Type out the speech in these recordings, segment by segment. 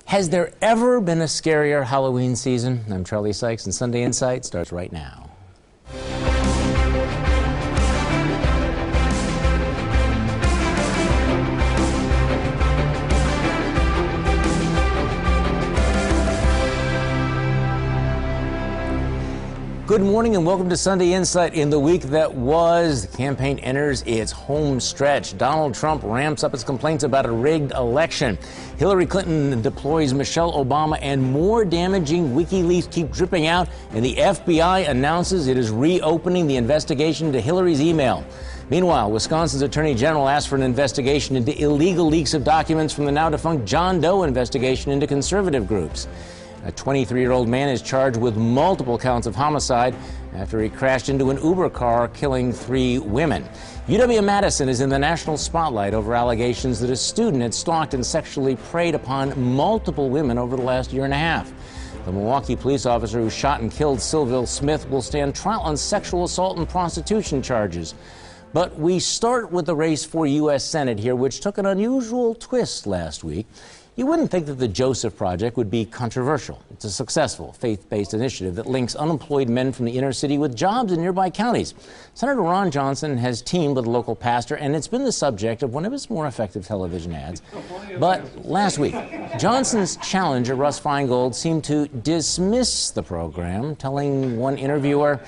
Has there ever been a scarier Halloween season? I'm Charlie Sykes, and Sunday Insight starts right now. Good morning and welcome to Sunday Insight. In the week that was, the campaign enters its home stretch. Donald Trump ramps up his complaints about a rigged election. Hillary Clinton deploys Michelle Obama, and more damaging WikiLeaks keep dripping out, and the FBI announces it is reopening the investigation into Hillary's email. Meanwhile, Wisconsin's Attorney General asked for an investigation into illegal leaks of documents from the now-defunct John Doe investigation into conservative groups. A 23-year-old man is charged with multiple counts of homicide after he crashed into an Uber car, killing 3 women. UW-Madison is in the national spotlight over allegations that a student had stalked and sexually preyed upon multiple women over the last year and a half. The Milwaukee police officer who shot and killed Sylville Smith will stand trial on sexual assault and prostitution charges. But we start with the race for U.S. Senate here, which took an unusual twist last week. You wouldn't think that the Joseph Project would be controversial. It's a successful, faith-based initiative that links unemployed men from the inner city with jobs in nearby counties. Senator Ron Johnson has teamed with a local pastor, and it's been the subject of one of his more effective television ads. But last week, Johnson's challenger, Russ Feingold, seemed to dismiss the program, telling one interviewer,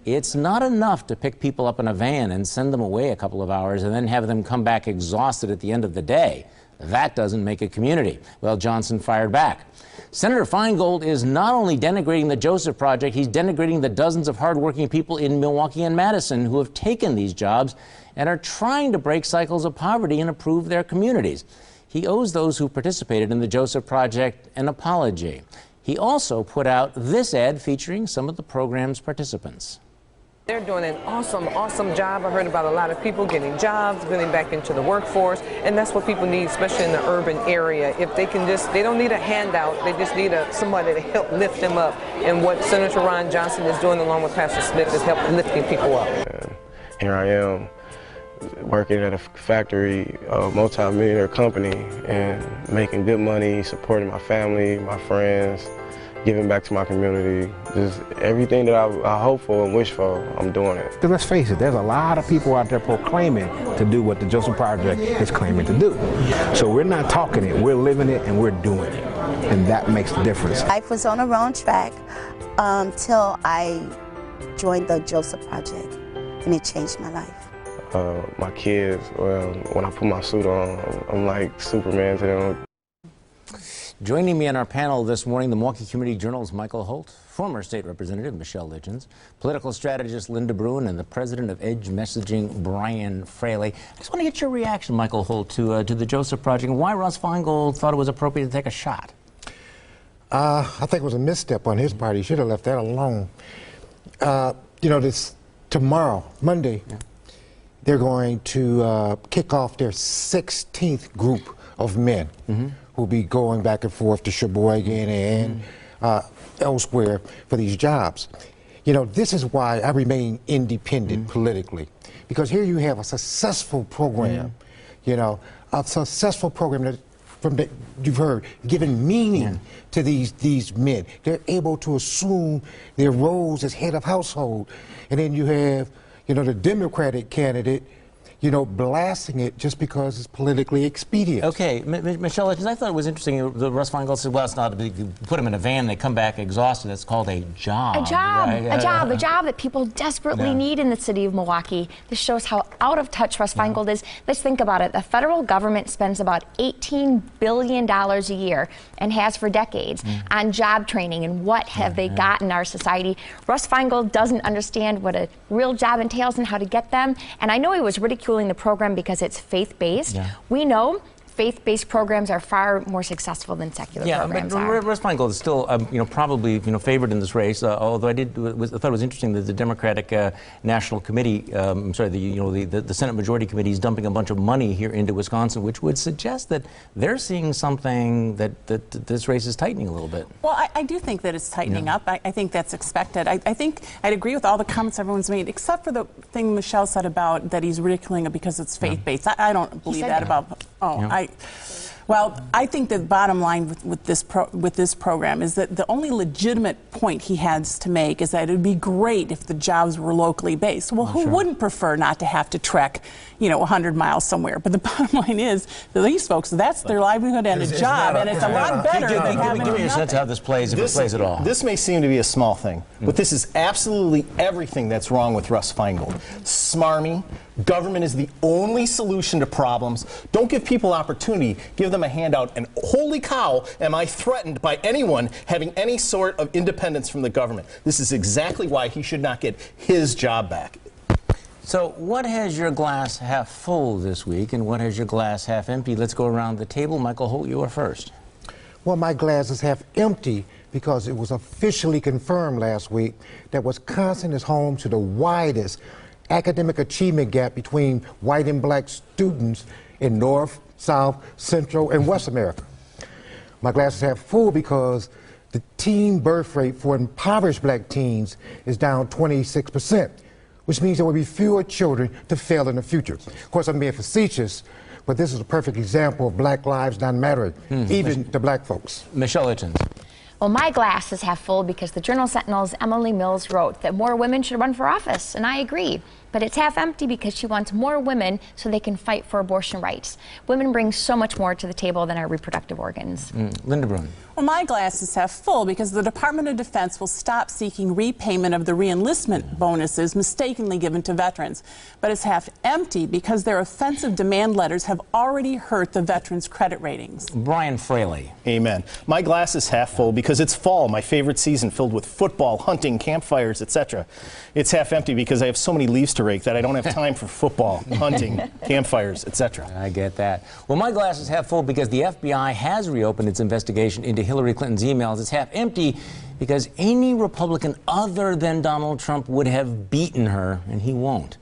"It's not enough to pick people up in a van and send them away a couple of hours and then have them come back exhausted at the end of the day. That doesn't make a community." Well, Johnson fired back. Senator Feingold is not only denigrating the Joseph Project, he's denigrating the dozens of hardworking people in Milwaukee and Madison who have taken these jobs and are trying to break cycles of poverty and improve their communities. He owes those who participated in the Joseph Project an apology. He also put out this ad featuring some of the program's participants. They're doing an awesome job. I heard about a lot of people getting jobs, getting back into the workforce, and that's what people need, especially in the urban area. If they can they don't need a handout, they just need somebody to help lift them up. And what Senator Ron Johnson is doing along with Pastor Smith is helping lifting people up. And here I am working at a factory, a multi-millionaire company, and making good money, supporting my family, my friends, giving back to my community. Just everything that I hope for and wish for, I'm doing it. Let's face it, there's a lot of people out there proclaiming to do what the Joseph Project is claiming to do. So we're not talking it, we're living it and we're doing it. And that makes the difference. Life was on the wrong track until I joined the Joseph Project, and it changed my life. My kids, well, when I put my suit on, I'm like Superman to them. Joining me on our panel this morning, the Milwaukee Community Journal's Michael Holt, former state representative Michelle Litchens, political strategist Linda Bruin, and the president of Edge Messaging, Brian Fraley. I just want to get your reaction, Michael Holt, to the Joseph Project and why Russ Feingold thought it was appropriate to take a shot. I think it was a misstep on his part. He should have left that alone. You know, this tomorrow, Monday, they're going to kick off their 16th group of men. Who'll be going back and forth to Sheboygan and elsewhere for these jobs. You know, this is why I remain independent politically, because here you have a successful program, you know, a successful program that you've heard, giving meaning to these men. They're able to assume their roles as head of household. And then you have, you know, the Democratic candidate, you know, blasting it just because it's politically expedient. Okay, Michelle, I thought it was interesting. The Russ Feingold said, well, it's not a big, you put them in a van, they come back exhausted. That's called a job. A job, right? a job that people desperately need in the city of Milwaukee. This shows how out of touch Russ Feingold is. Let's think about it. The federal government spends about $18 billion a year and has for decades on job training and what have they got in our society. Russ Feingold doesn't understand what a real job entails and how to get them. And I know he was ridiculing the program because it's faith-based. We know faith-based programs are far more successful than secular programs are. But Russ Feingold is still, probably, favored in this race. Although I thought it was interesting that the Democratic National Committee, the Senate Majority Committee is dumping a bunch of money here into Wisconsin, which would suggest that they're seeing something that this race is tightening a little bit. Well, I do think that it's tightening up. I think that's expected. I think I'd agree with all the comments everyone's made, except for the thing Michelle said about that he's ridiculing it because it's faith-based. I don't believe that about. Well, I think the bottom line with this program is that the only legitimate point he has to make is that it would be great if the jobs were locally based. Well, who wouldn't prefer not to have to trek, 100 miles somewhere? But the bottom line is that these folks, that's their livelihood and a job, and it's a lot better than having Give me a sense of how this plays, if it plays at all. This may seem to be a small thing, but this is absolutely everything that's wrong with Russ Feingold. Smarmy. Government is the only solution to problems. Don't give people opportunity. Give them a handout. And holy cow, am I threatened by anyone having any sort of independence from the government. This is exactly why he should not get his job back. So what has your glass half full this week, and what has your glass half empty? Let's go around the table. Michael Holt, you are first. Well, my glass is half empty because it was officially confirmed last week that Wisconsin is home to the widest academic achievement gap between white and black students in North, South, Central, and West America. My glass is half full because the teen birth rate for impoverished black teens is down 26%, which means there will be fewer children to fail in the future. Of course, I'm being facetious, but this is a perfect example of Black lives not mattering, even to black folks. Michelle Hitchens. Well, my glass is half full because the Journal-Sentinel's Emily Mills wrote that more women should run for office, and I agree. But it's half empty because she wants more women so they can fight for abortion rights. Women bring so much more to the table than our reproductive organs. Linda Bruin. Well, my glass is half full because the Department of Defense will stop seeking repayment of the reenlistment bonuses mistakenly given to veterans. But it's half empty because their offensive demand letters have already hurt the veterans' credit ratings. Brian Fraley. Amen. My glass is half full because it's fall, my favorite season, filled with football, hunting, campfires, etc. It's half empty because I have so many leaves to rake that I don't have time for football, hunting, campfires, etc. I get that. Well, my glass is half full because the FBI has reopened its investigation into Hillary Clinton's emails. It's half empty because any Republican other than Donald Trump would have beaten her, and he won't.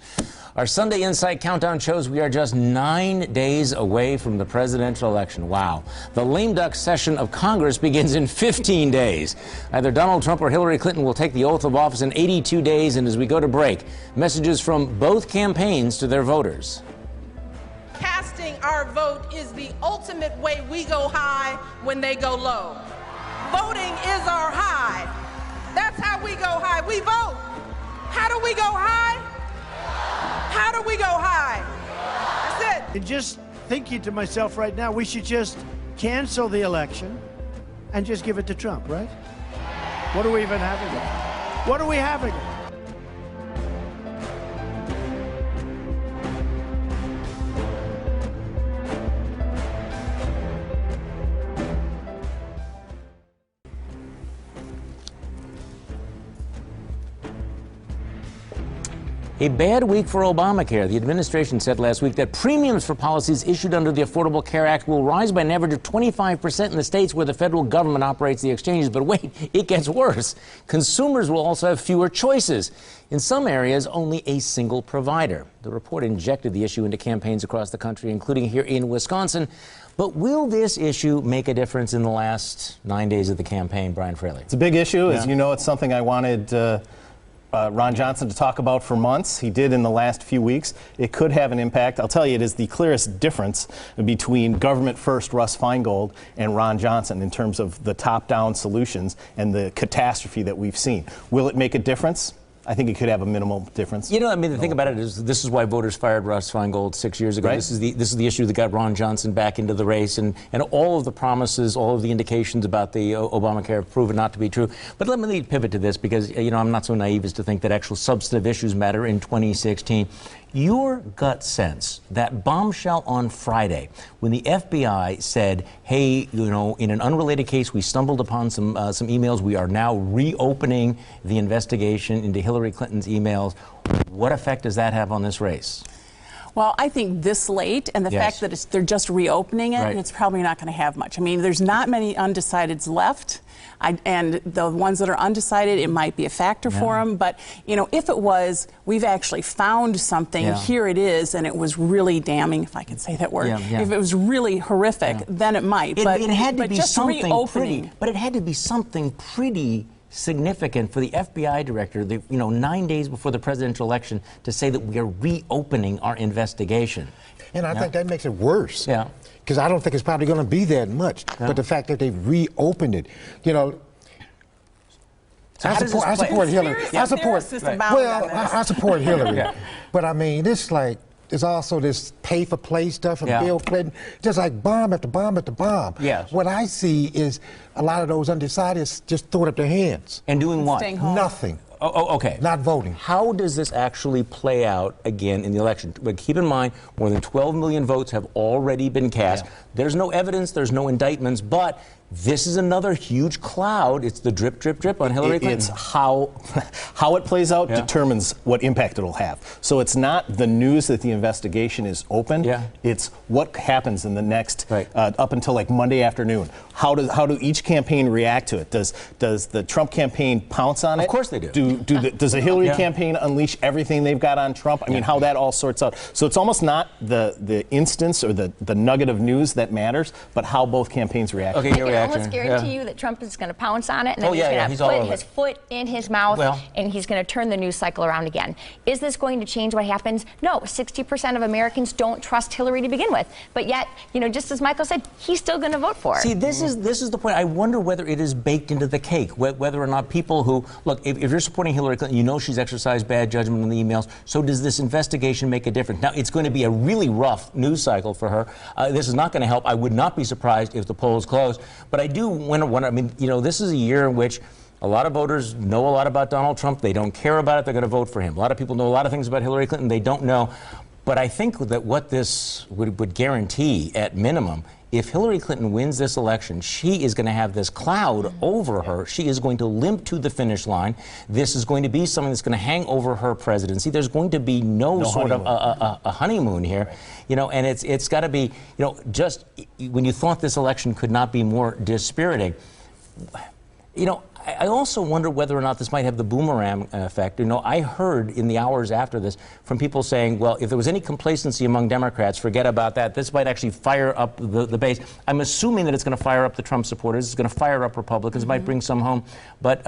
Our Sunday Insight Countdown shows we are just 9 days away from the presidential election. Wow. The lame duck session of Congress begins in 15 days. Either Donald Trump or Hillary Clinton will take the oath of office in 82 days, and as we go to break, messages from both campaigns to their voters. Casting our vote is the ultimate way we go high when they go low. Voting is our high. That's how we go high. We vote. How do we go high? How do we go high? That's it. And just thinking to myself right now, we should just cancel the election and just give it to Trump, right? What are we even having it? What are we having it? A bad week for Obamacare. The administration said last week that premiums for policies issued under the Affordable Care Act will rise by an average of 25% in the states where the federal government operates the exchanges. But wait, it gets worse. Consumers will also have fewer choices. In some areas, only a single provider. The report injected the issue into campaigns across the country, including here in Wisconsin. But will this issue make a difference in the last 9 days of the campaign, Brian Fraley? It's a big issue. As you know, it's something I wanted Ron Johnson to talk about for months. He did in the last few weeks. It could have an impact. I'll tell you, it is the clearest difference between government first Russ Feingold and Ron Johnson in terms of the top-down solutions and the catastrophe that we've seen. Will it make a difference? I think it could have a minimal difference. You know, I mean, the thing about it is this is why voters fired Russ Feingold 6 years ago. Right? This is the issue that got Ron Johnson back into the race, and all of the promises, all of the indications about the Obamacare have proven not to be true. But let me pivot to this because, you know, I'm not so naive as to think that actual substantive issues matter in 2016. Your gut sense, that bombshell on Friday, when the FBI said, hey, you know, in an unrelated case, we stumbled upon some emails. We are now reopening the investigation into Hillary Clinton's emails. What effect does that have on this race? Well, I think this late, and the fact that they're just reopening it, it's probably not going to have much. I mean, there's not many undecideds left. And the ones that are undecided, it might be a factor for them. But, you know, if it was, we've actually found something, here it is, and it was really damning, if I can say that word. If it was really horrific, then it might. But it had to be just something reopening. pretty. But it had to be something pretty significant for the FBI director, 9 days before the presidential election, to say that we are reopening our investigation. And I think that makes it worse. Yeah. Because I don't think it's probably going to be that much. Yeah. But the fact that they've reopened it, you know. So I support Hillary. I support Hillary. Yeah. But I mean, this like, there's also this pay-for-play stuff from Bill Clinton, just like bomb after bomb after bomb. Yes. What I see is a lot of those undecideds just throwing up their hands. And doing what? Staying home. Nothing. Oh, okay. Not voting. How does this actually play out again in the election? But keep in mind, more than 12 million votes have already been cast. Yeah. There's no evidence, there's no indictments, but this is another huge cloud. It's the drip, drip, drip on Hillary Clinton. It's how it plays out determines what impact it'll have. So it's not the news that the investigation is open. Yeah. It's what happens in the next up until like Monday afternoon. How do each campaign react to it? Does the Trump campaign pounce on it? Of course they do. Does the Hillary campaign unleash everything they've got on Trump? I mean, how that all sorts out. So it's almost not the instance or the nugget of news that matters, but how both campaigns react. Okay, I can almost guarantee you that Trump is going to pounce on it, and then he's going to put his foot in his mouth, and he's going to turn the news cycle around again. Is this going to change what happens? No. 60% of Americans don't trust Hillary to begin with, but yet, you know, just as Michael said, he's still going to vote for her. See, this is the point. I wonder whether it is baked into the cake, whether or not people who look, if you're supporting Hillary Clinton, you know she's exercised bad judgment in the emails. So does this investigation make a difference? Now, it's going to be a really rough news cycle for her. This is not going to help. I would not be surprised if the polls close. But I do wonder, I mean, you know, this is a year in which a lot of voters know a lot about Donald Trump. They don't care about it. They're going to vote for him. A lot of people know a lot of things about Hillary Clinton. They don't know. But I think that what this would guarantee, at minimum, if Hillary Clinton wins this election, she is going to have this cloud over her. She is going to limp to the finish line. This is going to be something that's going to hang over her presidency. There's going to be no sort of a honeymoon here, you know, and it's got to be, you know, just when you thought this election could not be more dispiriting, you know, I also wonder whether or not this might have the boomerang effect. You know, I heard in the hours after this from people saying, well, if there was any complacency among Democrats, forget about that. This might actually fire up the base. I'm assuming that it's going to fire up the Trump supporters. It's going to fire up Republicans. Might bring some home. But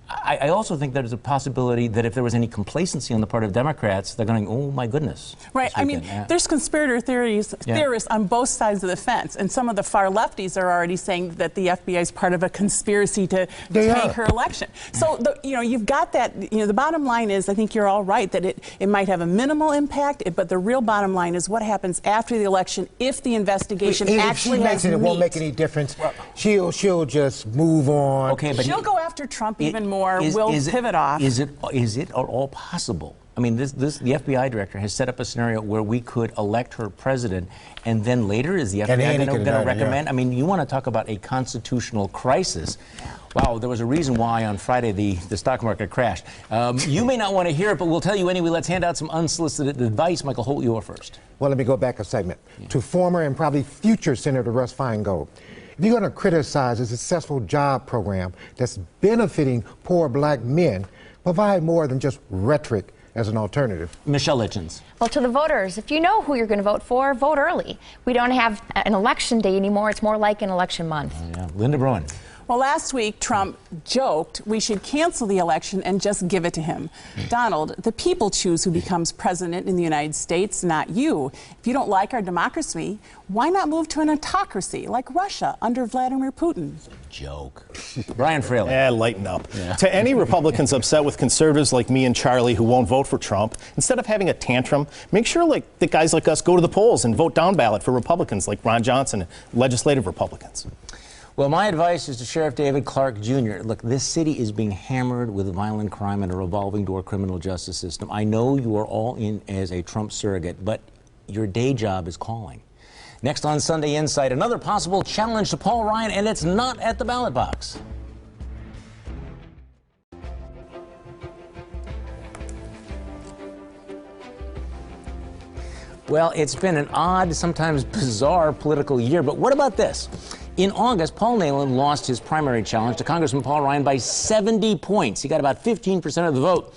I also think there's a possibility that if there was any complacency on the part of Democrats, they're going, oh, my goodness. Right. I mean, there's conspirator theorists on both sides of the fence. And some of the far lefties are already saying that the FBI is part of a conspiracy to take her election. So, you know, you've got that. You know, the bottom line is, I think you're all right, that it might have a minimal impact, but the real bottom line is what happens after the election if the investigation actually has meat. It won't make any difference. She'll just move on. Okay, but she'll go after Trump even more. We'll pivot off. Is it at all possible? I mean, the FBI director has set up a scenario where we could elect her president, and then later is the FBI going to recommend? I mean, you want to talk about a constitutional crisis. Wow, there was a reason why on Friday the stock market crashed. You may not want to hear it, but we'll tell you anyway. Let's hand out some unsolicited advice. Michael Holt, you are first. Well, let me go back a segment to former and probably future Senator Russ Feingold. If you're going to criticize a successful job program that's benefiting poor black men, provide more than just rhetoric as an alternative. Michelle Litchens. Well, to the voters, if you know who you're going to vote for, vote early. We don't have an election day anymore. It's more like an election month. Linda Bruin. Well, last week, Trump joked we should cancel the election and just give it to him. Donald, the people choose who becomes president in the United States, not you. If you don't like our democracy, why not move to an autocracy like Russia under Vladimir Putin? Joke. Brian Fraley. Lighten up. To any Republicans upset with conservatives like me and Charlie who won't vote for Trump, instead of having a tantrum, make sure that guys like us go to the polls and vote down ballot for Republicans like Ron Johnson and legislative Republicans. Well, my advice is to Sheriff David Clark Jr. Look, this city is being hammered with violent crime and a revolving door criminal justice system. I know you are all in as a Trump surrogate, but your day job is calling. Next on Sunday Insight, another possible challenge to Paul Ryan, and it's not at the ballot box. Well, it's been an odd, sometimes bizarre political year, but what about this? In August, Paul Nehlen lost his primary challenge to Congressman Paul Ryan by 70 points. He got about 15% of the vote,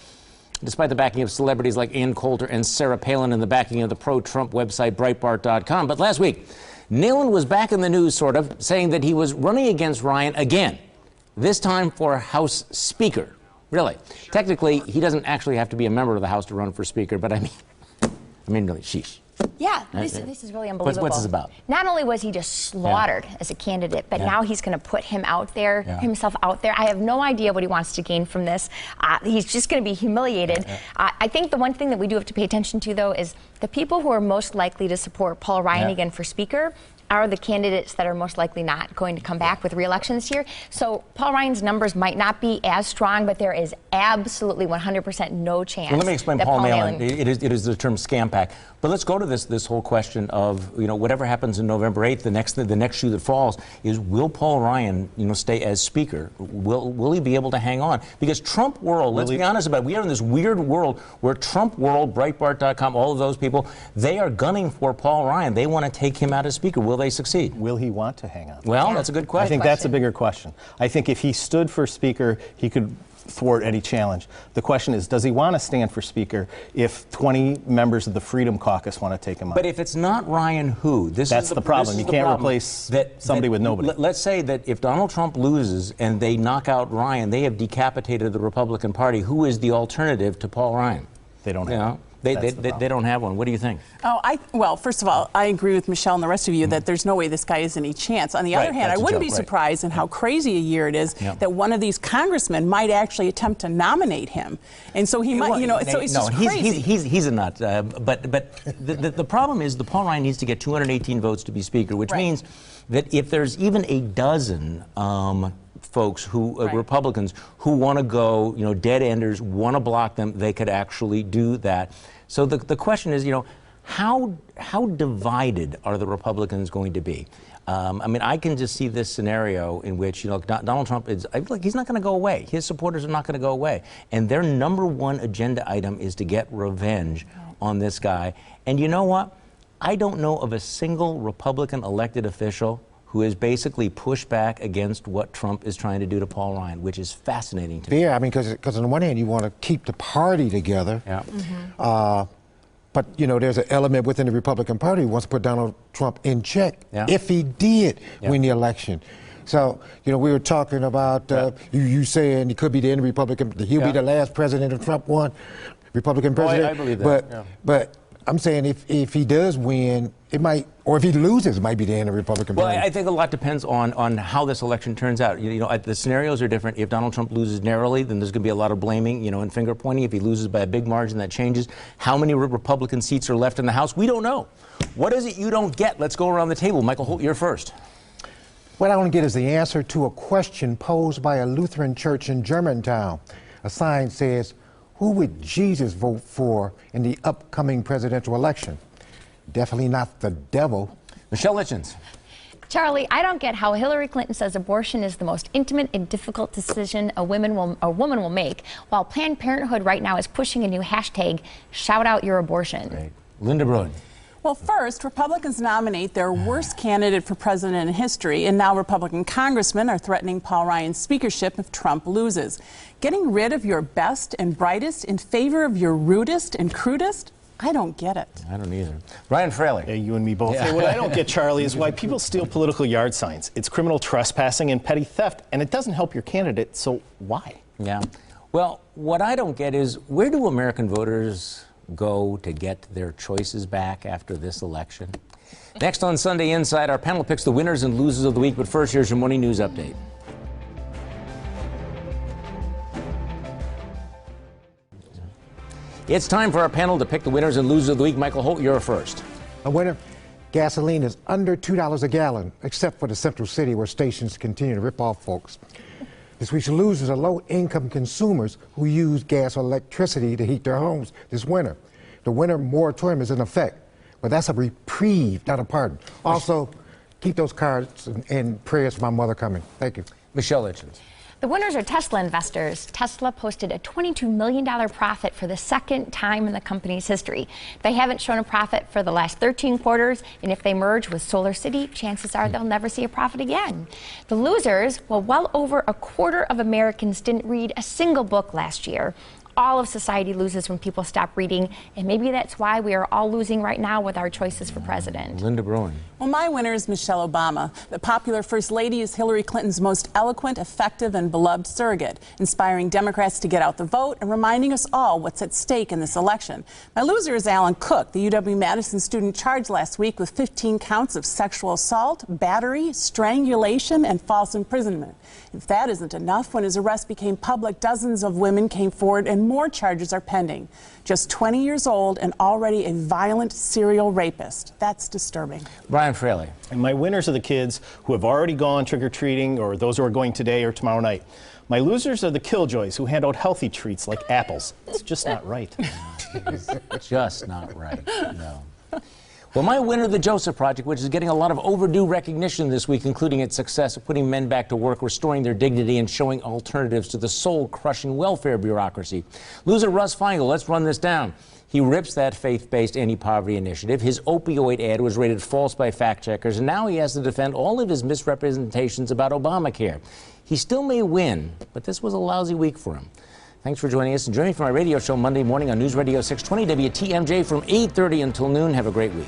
despite the backing of celebrities like Ann Coulter and Sarah Palin and the backing of the pro-Trump website Breitbart.com. But last week, Nehlen was back in the news, sort of, saying that he was running against Ryan again, this time for House Speaker. Really. Technically, he doesn't actually have to be a member of the House to run for Speaker, but I mean, really, sheesh. Yeah, this is really unbelievable. What's this about? Not only was he just slaughtered as a candidate, but now he's going to put himself out there. I have no idea what he wants to gain from this. He's just going to be humiliated. I think the one thing that we do have to pay attention to, though, is the people who are most likely to support Paul Ryan again for Speaker are the candidates that are most likely not going to come back with re-election this year. So Paul Ryan's numbers might not be as strong, but there is absolutely 100% no chance. Well, let me explain Paul Nehlen. It is the term scam pack. But let's go to this whole question of, whatever happens in November 8th, the next shoe that falls is, will Paul Ryan, stay as Speaker? Will he be able to hang on? Because Trump world, let's be honest about it, we are in this weird world where Trump world, Breitbart.com, all of those people, they are gunning for Paul Ryan. They want to take him out as Speaker. Will they succeed? Will he want to hang on? Well, that's a good question. I think that's a bigger question. I think if he stood for Speaker, he could thwart any challenge. The question is, does he want to stand for Speaker if 20 members of the Freedom Caucus want to take him out? But if it's not Ryan, who? That's the problem. You can't replace somebody with nobody. Let's say that if Donald Trump loses and they knock out Ryan, they have decapitated the Republican Party. Who is the alternative to Paul Ryan? They don't have. They don't have one. What do you think? Well, first of all, I agree with Michelle and the rest of you that there's no way this guy has any chance. On the other hand, I wouldn't be surprised in how crazy a year it is that one of these congressmen might actually attempt to nominate him, and so he might, so it's just crazy. He's a nut. But the problem is, the Paul Ryan needs to get 218 votes to be Speaker, which means that if there's even a dozen folks who Republicans who want to go, dead enders, want to block them, they could actually do that. So the question is, how divided are the Republicans going to be? I can just see this scenario in which, Donald Trump is, I feel like he's not going to go away. His supporters are not going to go away. And their number one agenda item is to get revenge on this guy. And you know what? I don't know of a single Republican elected official who has basically pushed back against what Trump is trying to do to Paul Ryan, which is fascinating to me. Yeah, because on the one hand, you want to keep the party together. Yeah. But, there's an element within the Republican Party who wants to put Donald Trump in check if he did win the election. So, we were talking about you saying he could be the end of Republican, he'll be the last president if Trump won, Republican president. I believe that. But I'm saying if he does win, it might, or if he loses, it might be the end of the Republican Party. Well, I think a lot depends on how this election turns out. The scenarios are different. If Donald Trump loses narrowly, then there's going to be a lot of blaming, and finger pointing. If he loses by a big margin, that changes. How many Republican seats are left in the House? We don't know. What is it you don't get? Let's go around the table. Michael Holt, you're first. What I want to get is the answer to a question posed by a Lutheran church in Germantown. A sign says, who would Jesus vote for in the upcoming presidential election? Definitely not the devil. Michelle Litchens. Charlie, I don't get how Hillary Clinton says abortion is the most intimate and difficult decision a woman will make, while Planned Parenthood right now is pushing a new hashtag, shout out your abortion. Right. Linda Bruin. Well, first, Republicans nominate their worst candidate for president in history, and now Republican congressmen are threatening Paul Ryan's speakership if Trump loses. Getting rid of your best and brightest in favor of your rudest and crudest? I don't get it. I don't either. Ryan Fraley. Yeah, you and me both. Hey, what I don't get, Charlie, is why people steal political yard signs. It's criminal trespassing and petty theft, and it doesn't help your candidate, so why? Yeah. Well, what I don't get is, where do American voters go to get their choices back after this election? Next on Sunday Inside, our panel picks the winners and losers of the week. But first, here's your morning news update. It's time for our panel to pick the winners and losers of the week. Michael Holt, you're first. A winner. Gasoline is under $2 a gallon, except for the Central City, where stations continue to rip off folks. This week's losers are low-income consumers who use gas or electricity to heat their homes this winter. The winter moratorium is in effect, but that's a reprieve, not a pardon. Also, keep those cards and prayers for my mother coming. Thank you. Michelle Litchens. The winners are Tesla investors. Tesla posted a $22 million profit for the second time in the company's history. They haven't shown a profit for the last 13 quarters, and if they merge with SolarCity, chances are they'll never see a profit again. The losers, well over a quarter of Americans didn't read a single book last year. all of society loses when people stop reading, and maybe that's why we are all losing right now with our choices for president. Linda Bruin. Well, my winner is Michelle Obama. The popular First Lady is Hillary Clinton's most eloquent, effective, and beloved surrogate, inspiring Democrats to get out the vote and reminding us all what's at stake in this election. My loser is Alan Cook, the UW-Madison student charged last week with 15 counts of sexual assault, battery, strangulation, and false imprisonment. If that isn't enough, when his arrest became public, dozens of women came forward and more charges are pending. Just 20 years old and already a violent serial rapist. That's disturbing. Brian Fraley. And my winners are the kids who have already gone trick-or-treating or those who are going today or tomorrow night. My losers are the killjoys who hand out healthy treats like apples. It's just not right. It's just not right, no. Well, my winner, the Joseph Project, which is getting a lot of overdue recognition this week, including its success of putting men back to work, restoring their dignity, and showing alternatives to the soul-crushing welfare bureaucracy. Loser Russ Feingold, let's run this down. He rips that faith-based anti-poverty initiative. His opioid ad was rated false by fact-checkers, and now he has to defend all of his misrepresentations about Obamacare. He still may win, but this was a lousy week for him. Thanks for joining us, and join me for my radio show Monday morning on News Radio 620 WTMJ from 8:30 until noon. Have a great week.